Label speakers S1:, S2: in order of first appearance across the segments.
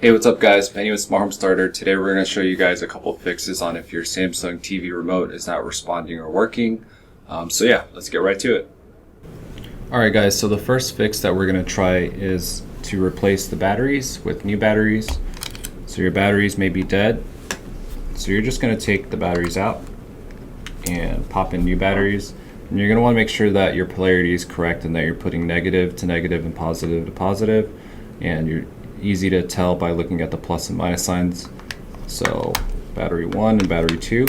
S1: Hey, what's up guys? My name is Smart Home Starter. Today we're going to show you guys a couple fixes on if your Samsung TV remote is not responding or working. So yeah, let's get right to it. Alright guys, so the first fix that we're going to try is to replace the batteries with new batteries. So your batteries may be dead. So you're just going to take the batteries out and pop in new batteries. And you're going to want to make sure that your polarity is correct and that you're putting negative to negative and positive to positive. And you're easy to tell by looking at the plus and minus signs. So battery 1 and battery 2.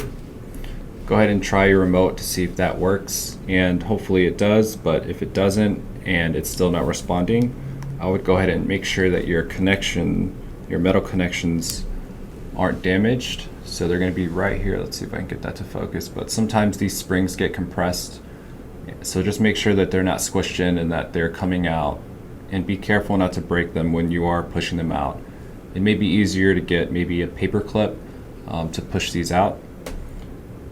S1: Go ahead and try your remote to see if that works, and hopefully it does, but if it doesn't and it's still not responding, I would go ahead and make sure that your connection, your metal connections aren't damaged. So they're going to be right here. Let's see if I can get that to focus, but sometimes these springs get compressed. So just make sure that they're not squished in and that they're coming out. And be careful not to break them when you are pushing them out. It may be easier to get maybe a paper clip to push these out.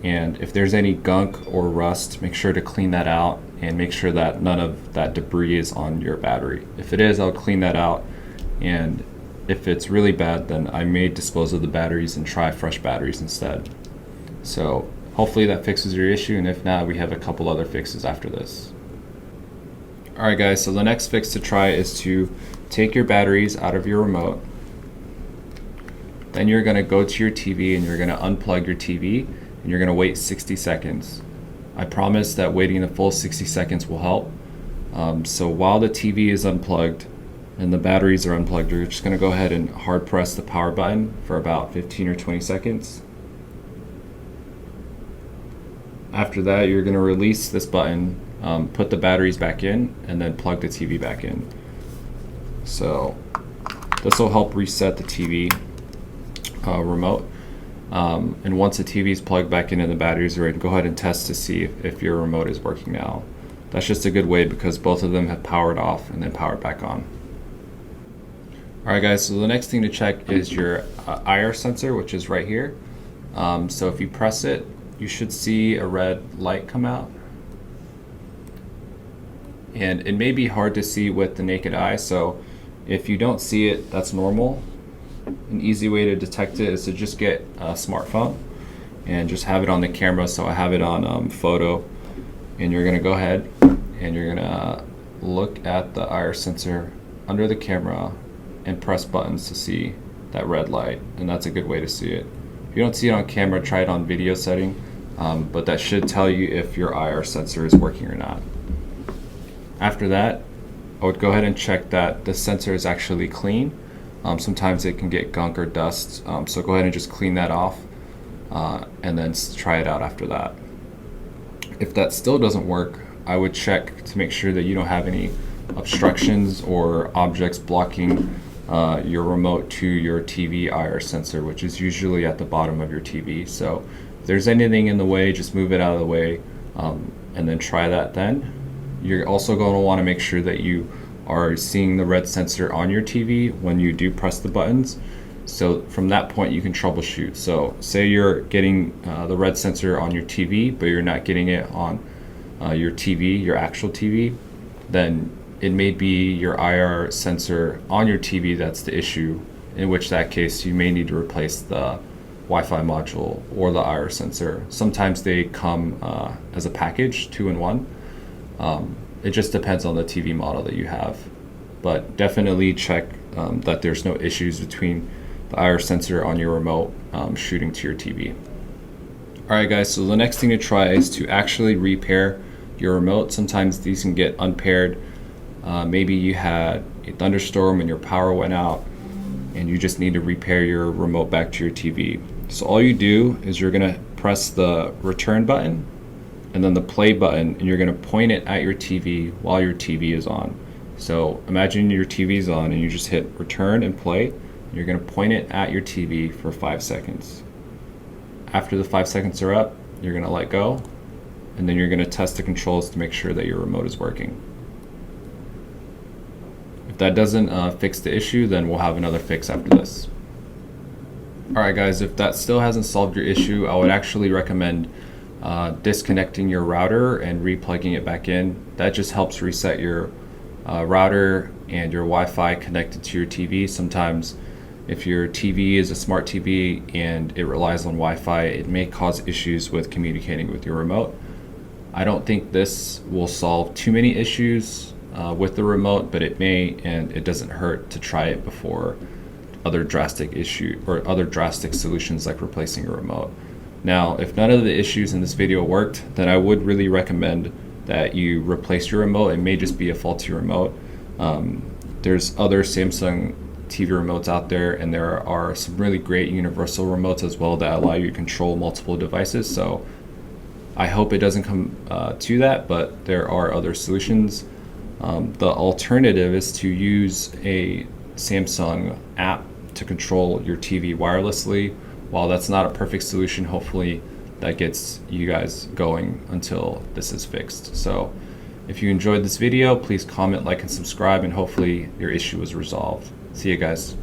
S1: And if there's any gunk or rust, make sure to clean that out and make sure that none of that debris is on your battery. If it is, I'll clean that out. And if it's really bad, then I may dispose of the batteries and try fresh batteries instead. So hopefully that fixes your issue, and if not, we have a couple other fixes after this. Alright guys, so the next fix to try is to take your batteries out of your remote. Then you're going to go to your TV and you're going to unplug your TV and you're going to wait 60 seconds. I promise that waiting the full 60 seconds will help. So while the TV is unplugged and the batteries are unplugged, you're just going to go ahead and hard press the power button for about 15 or 20 seconds. After that, you're going to release this button, put the batteries back in, and then plug the TV back in. So this will help reset the TV remote. And once the TV is plugged back in and the batteries are in, go ahead and test to see if your remote is working now. That's just a good way because both of them have powered off and then powered back on. Alright guys, so the next thing to check is your IR sensor, which is right here. So if you press it, you should see a red light come out. And it may be hard to see with the naked eye, so if you don't see it, that's normal. An easy way to detect it is to just get a smartphone and just have it on the camera. So I have it on photo, and you're going to go ahead and you're going to look at the IR sensor under the camera and press buttons to see that red light, and that's a good way to see it. If you don't see it on camera, try it on video setting, but that should tell you if your IR sensor is working or not. After that, I would go ahead and check that the sensor is actually clean. Sometimes it can get gunk or dust, so go ahead and just clean that off and then try it out after that. If that still doesn't work, I would check to make sure that you don't have any obstructions or objects blocking your remote to your TV IR sensor, which is usually at the bottom of your TV. So if there's anything in the way, just move it out of the way and then try that then. You're also going to want to make sure that you are seeing the red sensor on your TV when you do press the buttons. So from that point you can troubleshoot. So say you're getting the red sensor on your TV, but you're not getting it on your TV, your actual TV, then it may be your IR sensor on your TV that's the issue, in which that case you may need to replace the Wi-Fi module or the IR sensor. Sometimes they come as a package, 2-in-1. It just depends on the TV model that you have, but definitely check that there's no issues between the IR sensor on your remote shooting to your TV. Alright guys, so the next thing to try is to actually repair your remote. Sometimes these can get unpaired. Maybe you had a thunderstorm and your power went out and you just need to repair your remote back to your TV. So all you do is you're going to press the return button and then the play button, and you're going to point it at your TV while your TV is on. So imagine your TV is on and you just hit return and play. And you're going to point it at your TV for 5 seconds. After the 5 seconds are up, you're going to let go, and then you're going to test the controls to make sure that your remote is working. If that doesn't fix the issue, then we'll have another fix after this. Alright guys, if that still hasn't solved your issue, I would actually recommend disconnecting your router and replugging it back in. That just helps reset your router and your Wi-Fi connected to your TV. Sometimes If your TV is a smart TV and it relies on Wi-Fi, it may cause issues with communicating with your remote. I don't think this will solve too many issues with the remote, but it may, and it doesn't hurt to try it before other drastic solutions like replacing a remote. Now, if none of the issues in this video worked, then I would really recommend that you replace your remote. It may just be a faulty remote. There's other Samsung TV remotes out there, and there are some really great universal remotes as well that allow you to control multiple devices. So I hope it doesn't come to that, but there are other solutions. The alternative is to use a Samsung app to control your TV wirelessly. While that's not a perfect solution, hopefully that gets you guys going until this is fixed. So if you enjoyed this video, please comment, like, and subscribe, and hopefully your issue was resolved. See you guys.